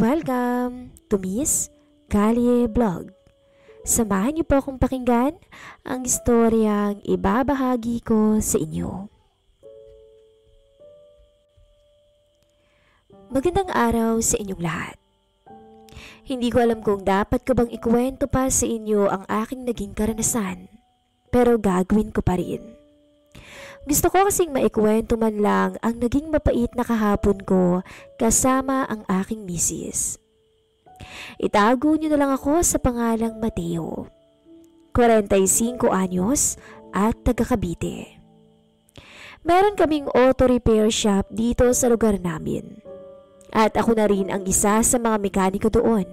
Welcome to Miss Callie Vlog. Samahan niyo po akong pakinggan ang istoryang ibabahagi ko sa inyo. Magandang araw sa inyong lahat. Hindi ko alam kung dapat ko bang ikuwento pa sa inyo ang aking naging karanasan, pero gagawin ko pa rin. Gusto ko kasing maikwento man lang ang naging mapait na kahapon ko kasama ang aking misis. Itago niyo na lang ako sa pangalang Mateo, 45 anyos at taga Cavite. Meron kaming auto repair shop dito sa lugar namin at ako na rin ang isa sa mga mekaniko doon.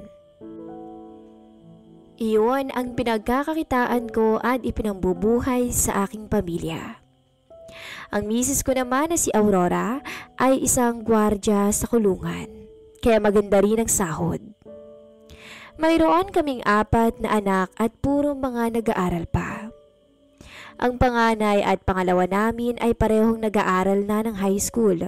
Iyon ang pinagkakakitaan ko at ipinambubuhay sa aking pamilya. Ang misis ko naman na si Aurora ay isang gwardya sa kulungan, kaya maganda rin ang sahod. Mayroon kaming 4 na anak at puro mga nag-aaral pa. Ang panganay at pangalawa namin ay parehong nag-aaral na ng high school.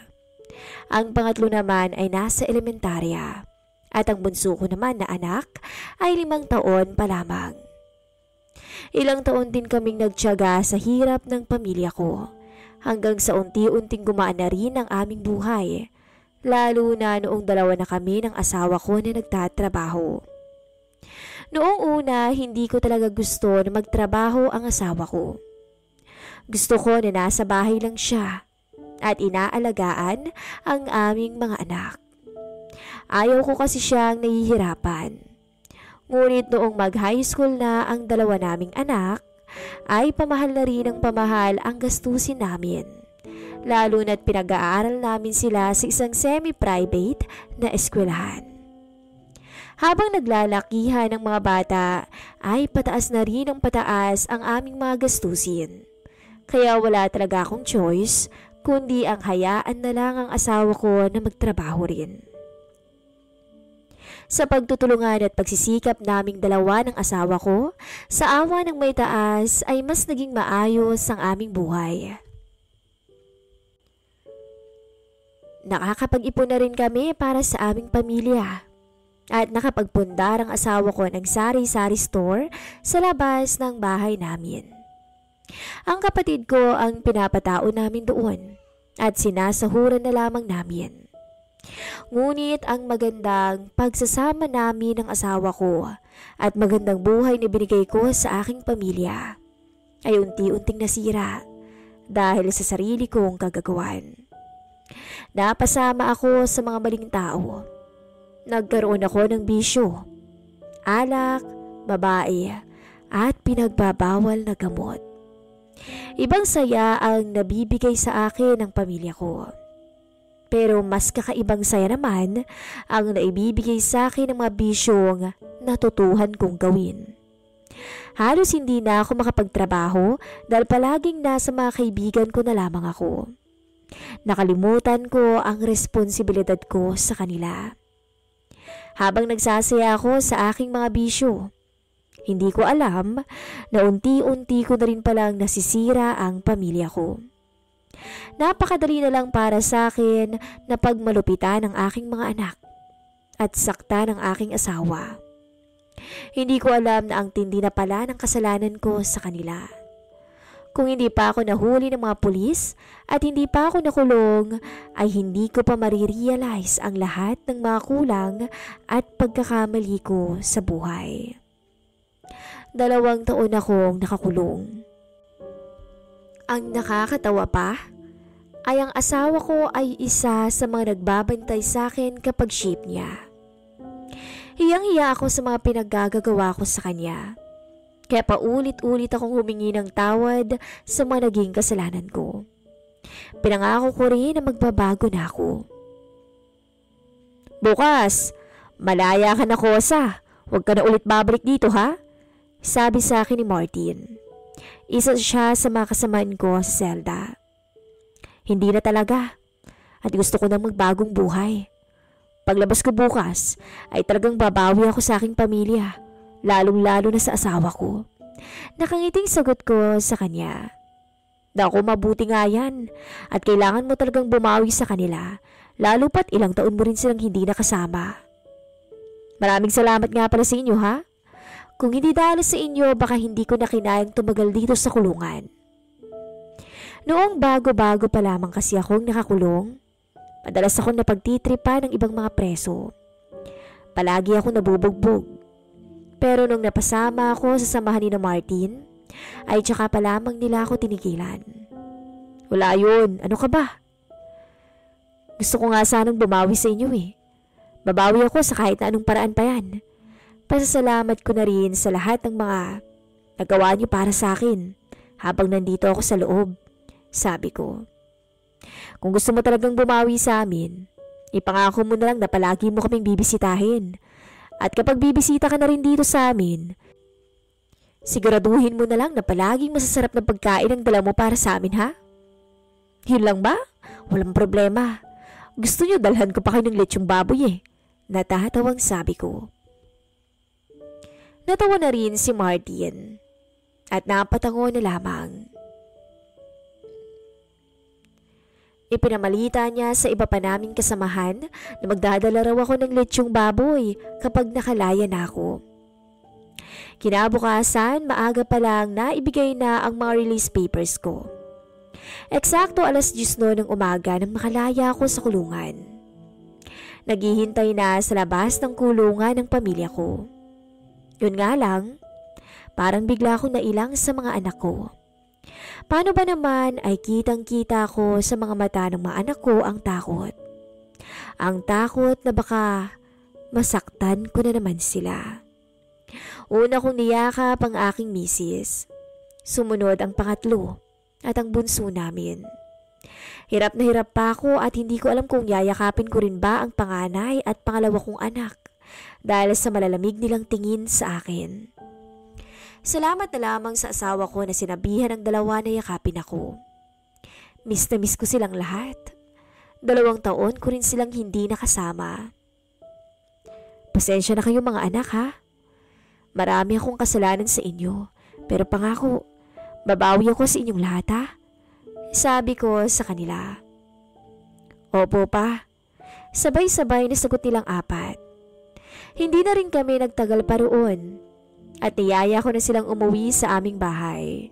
Ang pangatlo naman ay nasa elementarya. At ang bunso ko naman na anak ay 5 taon pa lamang. Ilang taon din kaming nagtiyaga sa hirap ng pamilya ko. Hanggang sa unti-unting gumaan na rin ang aming buhay, lalo na noong 2 na kami ng asawa ko na nagtatrabaho. Noong una, hindi ko talaga gusto na magtrabaho ang asawa ko. Gusto ko na nasa bahay lang siya at inaalagaan ang aming mga anak. Ayaw ko kasi siyang nahihirapan. Ngunit noong mag-high school na ang 2 naming anak, ay pamahal na rin ng pamahal ang gastusin namin, lalo na't pinag-aaral namin sila sa isang semi-private na eskwelahan. Habang naglalakihan ng mga bata, ay pataas na rin ng pataas ang aming mga gastusin. Kaya wala talaga akong choice, kundi ang hayaan na lang ang asawa ko na magtrabaho rin. Sa pagtutulungan at pagsisikap naming 2 ng asawa ko, sa awa ng may taas ay mas naging maayos ang aming buhay. Nakakapag-ipon na rin kami para sa aming pamilya. At nakapagpundar ang asawa ko ng sari-sari store sa labas ng bahay namin. Ang kapatid ko ang pinapatao namin doon at sinasahuran na lamang namin. Ngunit ang magandang pagsasama namin ng asawa ko at magandang buhay na binigay ko sa aking pamilya ay unti-unting nasira dahil sa sarili kong kagagawan. Napasama ako sa mga maling tao. Nagkaroon ako ng bisyo, alak, babae at pinagbabawal na gamot. Ibang saya ang nabibigay sa akin ng pamilya ko. Pero mas kakaibang saya naman ang naibibigay sa akin ng mga bisyong natutuhan kong gawin. Halos hindi na ako makapagtrabaho dahil palaging nasa mga kaibigan ko na lamang ako. Nakalimutan ko ang responsibilidad ko sa kanila. Habang nagsasaya ako sa aking mga bisyo, hindi ko alam na unti-unti ko na rin palang nasisira ang pamilya ko. Napakadali na lang para sa akin na pagmalupitan ng aking mga anak at sakta ng aking asawa. Hindi ko alam na ang tindi na pala ng kasalanan ko sa kanila. Kung hindi pa ako nahuli ng mga pulis at hindi pa ako nakulong, ay hindi ko pa marirealize ang lahat ng mga kulang at pagkakamali ko sa buhay. 2 taon akong nakakulong. Ang nakakatawa pa ay ang asawa ko ay isa sa mga nagbabantay sa akin kapag shift niya. Hiyang-hiya ako sa mga pinaggagawa ko sa kanya. Kaya paulit-ulit akong humingi ng tawad sa mga naging kasalanan ko. Pinangako ko rin na magbabago na ako. Bukas, malaya ka na, Kosa. Huwag ka na ulit babalik dito, ha? Sabi sa akin ni Martin. Isa siya sa mga kasamaan ko sa selda. Hindi na talaga. At gusto ko na magbagong buhay. Paglabas ko bukas, ay talagang babawi ako sa aking pamilya. Lalong-lalo na sa asawa ko. Nakangiting sagot ko sa kanya. Naku, mabuti nga yan. At kailangan mo talagang bumawi sa kanila, lalo pat ilang taon mo rin silang hindi nakasama. Maraming salamat nga pala sa inyo ha. Kung hindi dahil sa inyo, baka hindi ko na kinayang tumagal dito sa kulungan. Noong bago-bago pa lamang kasi akong nakakulong, madalas akong napagtitripa ng ibang mga preso. Palagi ako nabubugbog. Pero nung napasama ako sa samahan ni Martin, ay tsaka pa lamang nila ako tinigilan. Wala yun, ano ka ba? Gusto ko nga sanang bumawi sa inyo eh. Babawi ako sa kahit na anong paraan pa yan. Pasasalamat ko na rin sa lahat ng mga nagawa niyo para sa akin habang nandito ako sa loob, sabi ko. Kung gusto mo talagang bumawi sa amin, ipangako mo na lang na palagi mo kaming bibisitahin. At kapag bibisita ka na rin dito sa amin, siguraduhin mo na lang na palaging masasarap na pagkain ang dala mo para sa amin ha? Yun lang ba? Walang problema. Gusto niyo dalhan ko pa kayo ng lechong baboy eh. Natatawang sabi ko. Natawa na rin si Martin at napatango na lamang. Ipinamalita niya sa iba pa naming kasamahan na magdadala raw ako ng lechong baboy kapag nakalaya na ako. Kinabukasan, maaga pa lang naibigay na ang mga release papers ko. Eksakto 10:00 no ng umaga nang makalaya ako sa kulungan. Naghihintay na sa labas ng kulungan ng pamilya ko. Yun nga lang, parang bigla akong nailang sa mga anak ko. Paano ba naman ay kitang-kita ko sa mga mata ng mga anak ko ang takot. Ang takot na baka masaktan ko na naman sila. Una kong niyakap ang aking misis. Sumunod ang pangatlo at ang bunso namin. Hirap na hirap pa ako at hindi ko alam kung yayakapin ko rin ba ang panganay at pangalawa kong anak dahil sa malalamig nilang tingin sa akin. Salamat na lamang sa asawa ko na sinabihan ng dalawa na yakapin ako. Miss na miss ko silang lahat. 2 taon ko rin silang hindi nakasama. Pasensya na kayo mga anak ha. Marami akong kasalanan sa inyo, pero pangako, babawi ako sa inyong lahat ha. Sabi ko sa kanila. Opo pa. Sabay-sabay na sagot nilang 4. Hindi na rin kami nagtagal pa roon at niyaya ko na silang umuwi sa aming bahay.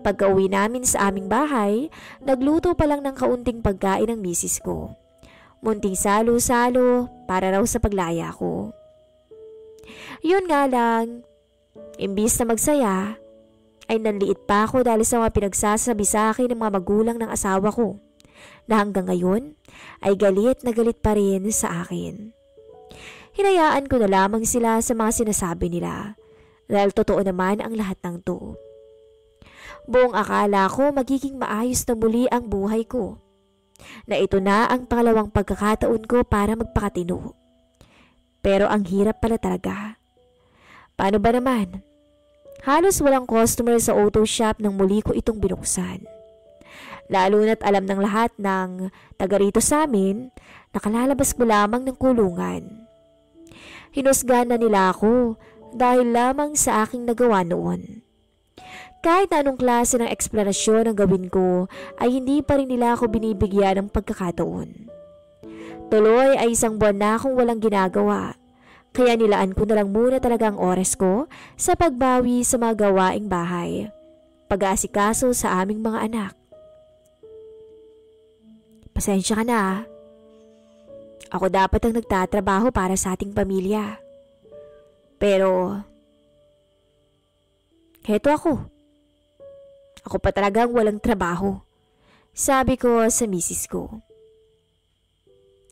Pagka-uwi namin sa aming bahay, nagluto pa lang ng kaunting pagkain ng misis ko. Munting salo-salo para raw sa paglaya ko. Yun nga lang, imbis na magsaya, ay nanliit pa ako dahil sa mga pinagsasabi sa akin ng mga magulang ng asawa ko na hanggang ngayon ay galit na galit pa rin sa akin. Hinayaan ko na lamang sila sa mga sinasabi nila dahil totoo naman ang lahat ng to. Buong akala ko magiging maayos na muli ang buhay ko, na ito na ang pangalawang pagkakataon ko para magpakatino. Pero ang hirap pala talaga. Paano ba naman? Halos walang customer sa auto shop nang muli ko itong binuksan. Lalo na't alam ng lahat ng taga rito sa amin na kalalabas ko lamang ng kulungan. Hinusgahan na nila ako dahil lamang sa aking nagawa noon. Kahit na anong klase ng eksplanasyon ang gawin ko ay hindi pa rin nila ako binibigyan ng pagkakataon. Tuloy ay 1 buwan na akong walang ginagawa, kaya nilaan ko na lang muna talaga ang oras ko sa pagbawi sa mga gawaing bahay, pag-aasikaso sa aming mga anak. Pasensya ka na ah. Ako dapat ang nagtatrabaho para sa ating pamilya. Pero, heto ako. Ako pa talagang walang trabaho, sabi ko sa misis ko.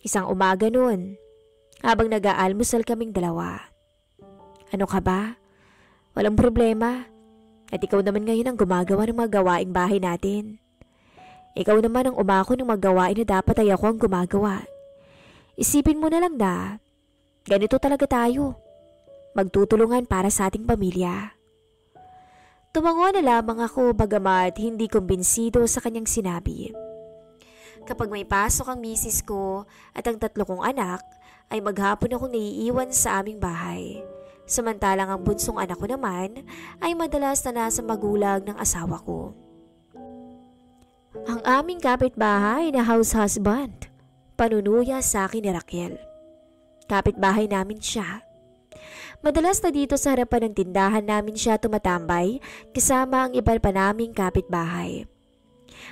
Isang umaga noon, habang nag-aalmusal kaming dalawa. Ano ka ba? Walang problema. At ikaw naman ngayon ang gumagawa ng mga gawaing bahay natin. Ikaw naman ang umako ng mga gawain na dapat ay ako ang gumagawa. Isipin mo na lang na, ganito talaga tayo. Magtutulungan para sa ating pamilya. Tumango na lamang ako bagamat hindi kumbinsido sa kanyang sinabi. Kapag may pasok ang misis ko at ang 3 kong anak, ay maghapon akong naiiwan sa aming bahay. Samantalang ang bunsong anak ko naman ay madalas na nasa magulang ng asawa ko. Ang aming kapitbahay na house husband, panunuya sa akin ni Raquel. Kapitbahay namin siya. Madalas na dito sa harapan ng tindahan namin siya tumatambay kasama ang iba pa naming kapitbahay.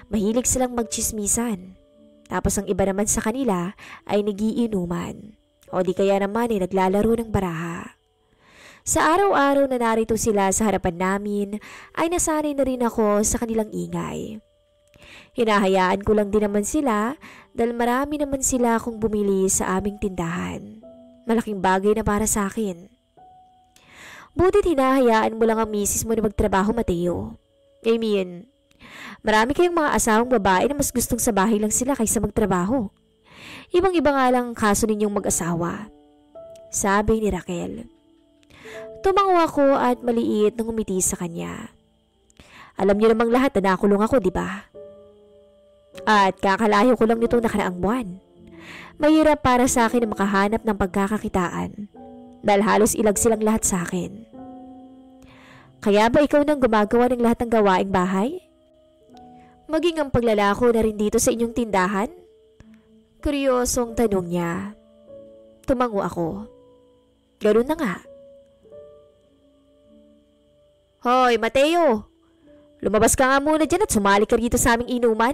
Mahilig silang magchismisan. Tapos ang iba naman sa kanila ay nagiinuman o di kaya naman ay naglalaro ng baraha. Sa araw-araw na narito sila sa harapan namin ay nasanay na rin ako sa kanilang ingay. Hinahayaan ko lang din naman sila dahil marami naman sila akong bumili sa aming tindahan. Malaking bagay na para sa akin. Butit hinahayaan mo lang ang misis mo na magtrabaho, Mateo. I mean, marami kayong mga asawang babae na mas gustong sa bahay lang sila kaysa magtrabaho. Ibang-iba nga lang kaso ninyong mag-asawa. Sabi ni Raquel. Tumango ako at maliit nang umiti sa kanya. Alam niyo namang lahat na nakulong ako, di ba? At kakalayo ko lang nitong nakaraang buwan. Mahirap para sa akin na makahanap ng pagkakakitaan dahil halos ilag silang lahat sa akin. Kaya ba ikaw nang gumagawa ng lahat ng gawaing bahay? Maging ang paglalako na rin dito sa inyong tindahan? Kuryosong tanong niya. Tumango ako. Ganun na nga. Hoy, Mateo! Lumabas ka nga muna dyan at sumali ka rito sa aming inuman.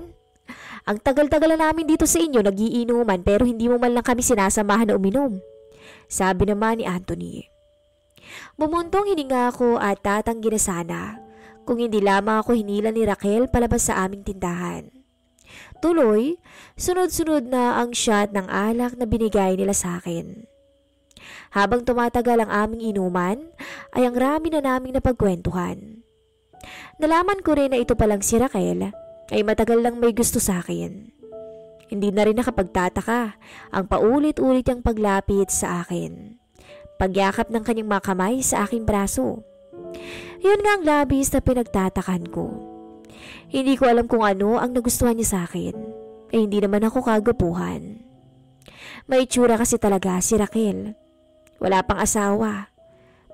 Ang tagal-tagal na namin dito sa inyo nagiinuman pero hindi mo man lang kami sinasamahan na uminom. Sabi naman ni Anthony. Bumuntong hininga ako at tatanggi na sana kung hindi lamang ako hinila ni Raquel palabas sa aming tindahan. Tuloy, sunod-sunod na ang shot ng alak na binigay nila sa akin. Habang tumatagal ang aming inuman, ay ang rami na naming napagkwentuhan. Nalaman ko rin na ito palang si Raquel ay matagal lang may gusto sa akin. Hindi na rin nakapagtataka ang paulit-ulit niyang paglapit sa akin. Pagyakap ng kanyang mga kamay sa aking braso. Yun nga ang labis na pinagtatakan ko. Hindi ko alam kung ano ang nagustuhan niya sa akin. Hindi naman ako kagapuhan. May itsura kasi talaga si Raquel. Wala pang asawa.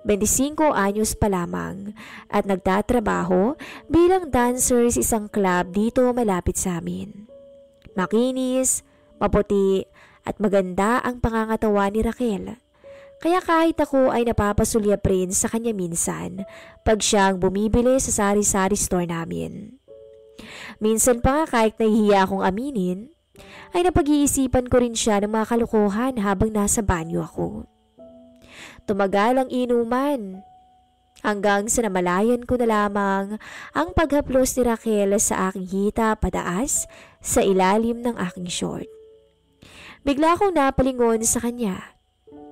25 anyos pa lamang at nagtatrabaho bilang dancer sa isang club dito malapit sa amin. Makinis, maputi at maganda ang pangangatawan ni Raquel. Kaya kahit ako ay napapasulyap rin sa kanya minsan pag siyang bumibili sa sari-sari store namin. Minsan pa nga kahit nahihiya akong aminin, ay napag-iisipan ko rin siya ng mga kalokohan habang nasa banyo ako. Tumagal ang inuman hanggang sa namalayan ko na lamang ang paghaplos ni Raquel sa aking hita pataas sa ilalim ng aking short. Bigla akong napalingon sa kanya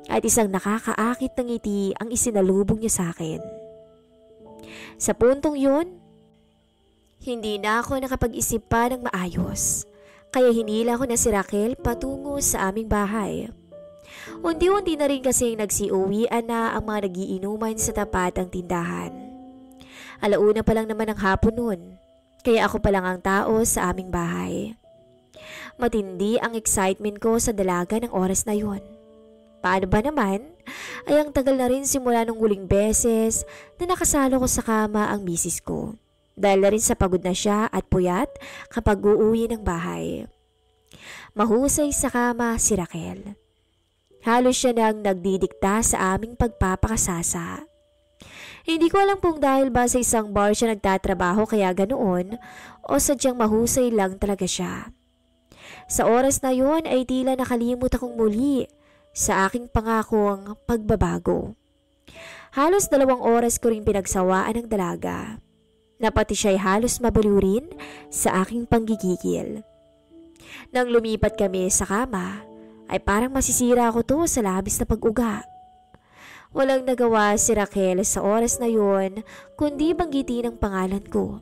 at isang nakakaakit ng ngiti ang isinalubong niya sa akin. Sa puntong yun, hindi na ako nakapag-isip pa ng maayos kaya hinila ko na si Raquel patungo sa aming bahay. Unti-unti na rin kasing nagsiuwian na ang mga nagiinuman sa tapat ng tindahan. Alauna pa lang naman ang hapon noon, kaya ako pa lang ang tao sa aming bahay. Matindi ang excitement ko sa dalaga ng oras na yon. Paano ba naman ay ang tagal na rin simula nung huling beses na nakasalo ko sa kama ang misis ko. Dahil na rin sa pagod na siya at puyat kapag uuwi ng bahay. Mahusay sa kama si Raquel. Halos siya nang nagdidikta sa aming pagpapakasasa. Hindi ko alam kung dahil ba sa isang bar siya nagtatrabaho kaya ganoon o sadyang mahusay lang talaga siya. Sa oras na yon ay tila nakalimot akong muli sa aking pangakong pagbabago. Halos 2 oras ko rin pinagsawaan ng dalaga. Na pati siya'y halos mabaliw rin sa aking panggigigil. Nang lumipat kami sa kama, ay parang masisira ako to sa labis na pag-uga. Walang nagawa si Raquel sa oras na yon kundi banggitin ang pangalan ko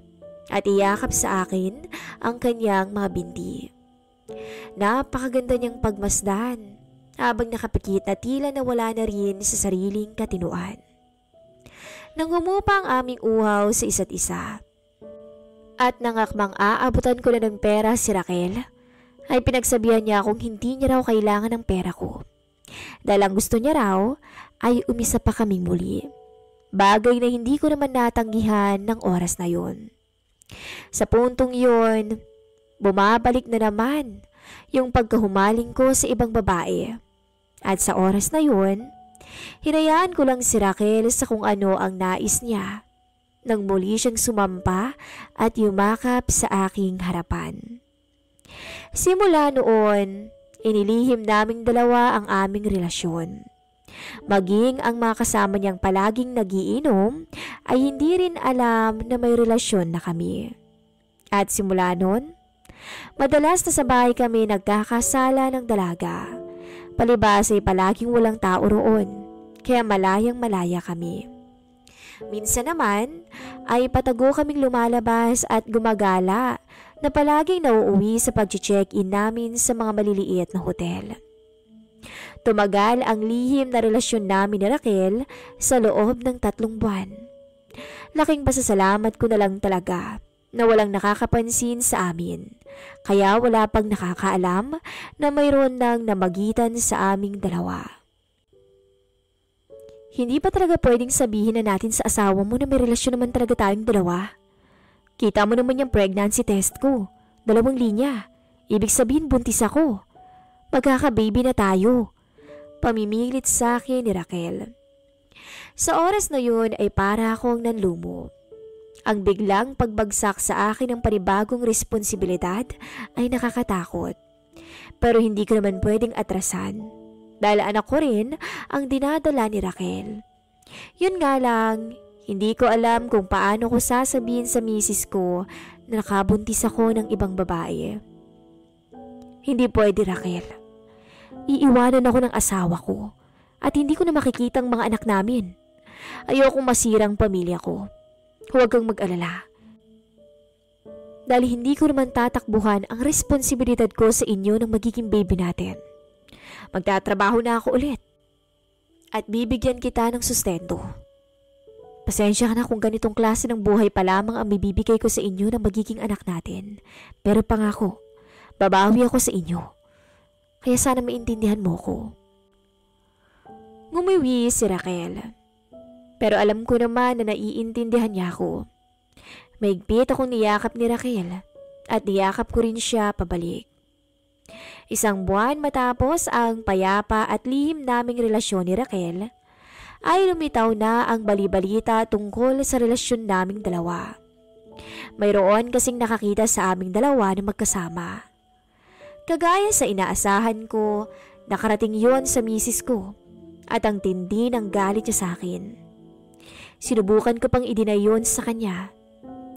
at iyakap sa akin ang kanyang mga binti. Napakaganda niyang pagmasdan habang nakapikit na tila nawala na rin sa sariling katinuan. Nang humupa ang aming uhaw sa isa't isa at nangakmang aabutan ko na ng pera si Raquel, ay pinagsabihan niya akong hindi niya raw kailangan ng pera ko. Dahil ang gusto niya raw ay umisa pa kaming muli. Bagay na hindi ko naman natanggihan ng oras na yon. Sa puntong yon bumabalik na naman yung pagkahumaling ko sa ibang babae. At sa oras na yun, hinayaan ko lang si Raquel sa kung ano ang nais niya nang muli siyang sumampa at yumakap sa aking harapan. Simula noon, inilihim naming dalawa ang aming relasyon. Maging ang mga kasama niyang palaging nagiinom ay hindi rin alam na may relasyon na kami. At simula noon, madalas na sa bahay kami nagkakasala ng dalaga. Palibas ay palaging walang tao roon, kaya malayang malaya kami. Minsan naman ay patago kaming lumalabas at gumagala na palaging nauuwi sa pag-check-in namin sa mga maliliit na hotel. Tumagal ang lihim na relasyon namin ni Raquel sa loob ng 3 buwan. Laking pasasalamat ko na lang talaga na walang nakakapansin sa amin, kaya wala pang nakakaalam na mayroon nang namagitan sa aming dalawa. Hindi pa talaga pwedeng sabihin na natin sa asawa mo na may relasyon naman talaga tayong dalawa. Kita mo naman yung pregnancy test ko. 2 linya. Ibig sabihin buntis ako. Magkaka-baby na tayo. Pamimilit sa akin ni Raquel. Sa oras na yun ay para akong nanlumo. Ang biglang pagbagsak sa akin ng panibagong responsibilidad ay nakakatakot. Pero hindi ko naman pwedeng atrasan. Dahil anak ko rin ang dinadala ni Raquel. Yun nga lang, hindi ko alam kung paano ko sasabihin sa misis ko na nakabuntis ako ng ibang babae. Hindi pwede, Raquel. Iiwanan ako ng asawa ko at hindi ko na makikita ang mga anak namin. Ayokong masirang pamilya ko. Huwag kang mag-alala. Dahil hindi ko naman tatakbuhan ang responsibilidad ko sa inyo ng magiging baby natin. Magtatrabaho na ako ulit at bibigyan kita ng sustento. Pasensya ka na kung ganitong klase ng buhay pa lamang ang bibibigay ko sa inyo ng magiging anak natin. Pero pangako, babawi ako sa inyo. Kaya sana maintindihan mo ko. Ngumiwi si Raquel. Pero alam ko naman na naiintindihan niya ako. Maigpit akong niyakap ni Raquel at niyakap ko rin siya pabalik. 1 buwan matapos ang payapa at lihim naming relasyon ni Raquel, ay lumitaw na ang balibalita tungkol sa relasyon naming dalawa. Mayroon kasing nakakita sa aming dalawa na magkasama. Kagaya sa inaasahan ko, nakarating yon sa misis ko at ang tindi ng galit niya sa akin. Sinubukan ko pang i-deny yon sa kanya.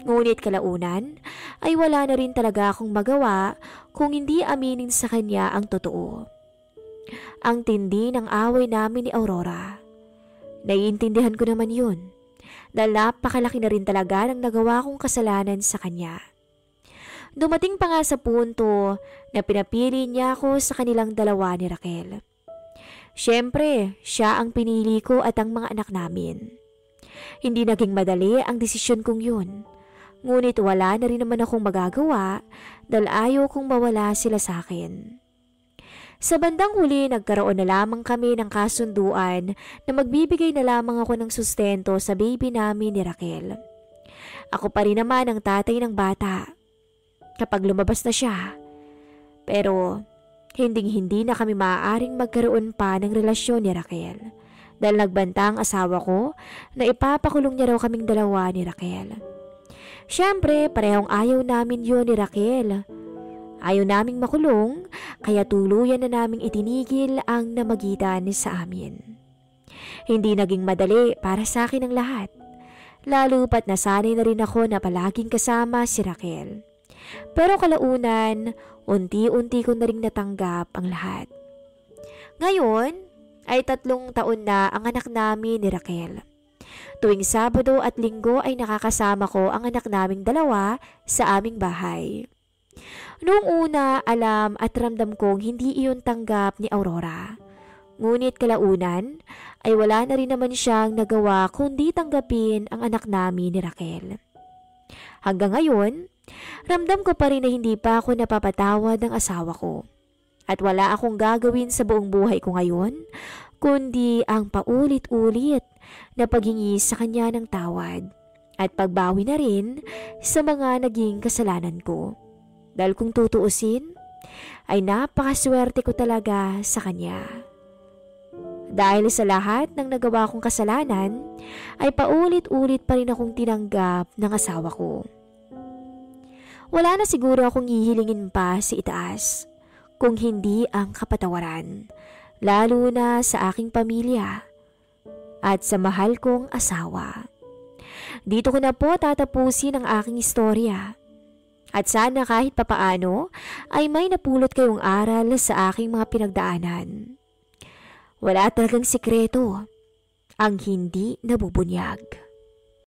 Ngunit kalaunan ay wala na rin talaga akong magawa kung hindi aminin sa kanya ang totoo. Ang tindi ng away namin ni Aurora. Naiintindihan ko naman yun dahil napakalaki na rin talaga ng nagawa kong kasalanan sa kanya. Dumating pa nga sa punto na pinapili niya ako sa kanilang dalawa ni Raquel. Siyempre, siya ang pinili ko at ang mga anak namin. Hindi naging madali ang desisyon kong yun. Ngunit wala na rin naman akong magagawa dahil ayaw kong mawala sila sa akin. Sa bandang huli, nagkaroon na lamang kami ng kasunduan na magbibigay na lamang ako ng sustento sa baby namin ni Raquel. Ako pa rin naman ang tatay ng bata kapag lumabas na siya. Pero hindi na kami maaaring magkaroon pa ng relasyon ni Raquel dahil nagbanta ang asawa ko na ipapakulong niya raw kaming dalawa ni Raquel. Siyempre, parehong ayaw namin yun ni Raquel. Ayaw naming makulong, kaya tuluyan na naming itinigil ang namagitan sa amin. Hindi naging madali para sa akin ang lahat. Lalo pat nasanay na rin ako na palaging kasama si Raquel. Pero kalaunan, unti-unti ko na rin natanggap ang lahat. Ngayon, ay 3 taon na ang anak namin ni Raquel. Tuwing Sabado at Linggo ay nakakasama ko ang anak naming dalawa sa aming bahay. Noong una, alam at ramdam kong hindi iyon tanggap ni Aurora. Ngunit kalaunan ay wala na rin naman siyang nagawa kundi tanggapin ang anak namin ni Raquel. Hanggang ngayon, ramdam ko pa rin na hindi pa ako napapatawad ng asawa ko. At wala akong gagawin sa buong buhay ko ngayon, kundi ang paulit-ulit na paghingi sa kanya ng tawad at pagbawi na rin sa mga naging kasalanan ko. Dahil kung tutuusin, ay napakaswerte ko talaga sa kanya. Dahil sa lahat ng nagawa kong kasalanan, ay paulit-ulit pa rin akong tinanggap ng asawa ko. Wala na siguro akong hihilingin pa sa itaas, kung hindi ang kapatawaran, lalo na sa aking pamilya at sa mahal kong asawa. Dito ko na po tatapusin ang aking istorya. At sana kahit papaano ay may napulot kayong aral sa aking mga pinagdaanan. Wala talagang sikreto ang hindi nabubunyag.